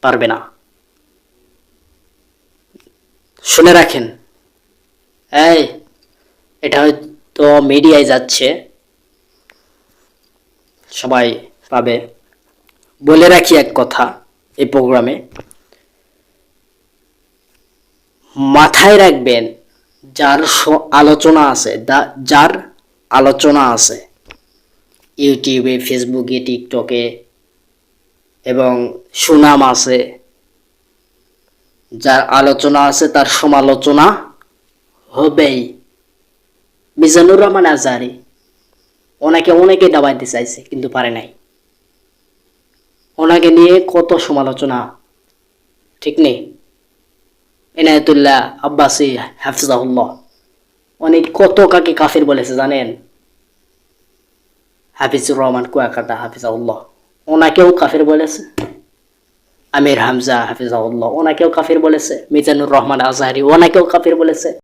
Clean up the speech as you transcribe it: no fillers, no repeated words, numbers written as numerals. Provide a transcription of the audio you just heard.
পারবে না। শুনে রাখেন, এই এটা হয়তো মিডিয়ায় যাচ্ছে, সবাই পাবে। বলে রাখি এক কথা এই প্রোগ্রামে, মাথায় রাখবেন, যার আলোচনা আছে ইউটিউবে, ফেসবুকে, টিকটকে এবং সুনাম আছে, যার আলোচনা আছে তার সমালোচনা হবেই। মিজানুর রহমান আজহারী, অনেকে দাবাইতে চাইছে কিন্তু পারে নাই। ওনাকে নিয়ে কত সমালোচনা, ঠিক নেই? এনায়েতুল্লাহ আব্বাসী হাফিজাহুল্লাহ, অনেক কত কাকে কাফির বলেছে জানেন? হাফিজুর রহমান কুয়াকাটা হাফিজাহুল্লাহ, ওনাকেও কাফির বলেছে। আমির হামজা হাফিজাহুল্লাহ, ওনাকেও কাফির বলেছে। মিজানুর রহমান আজহারী, ওনাকেও কাফির বলেছে।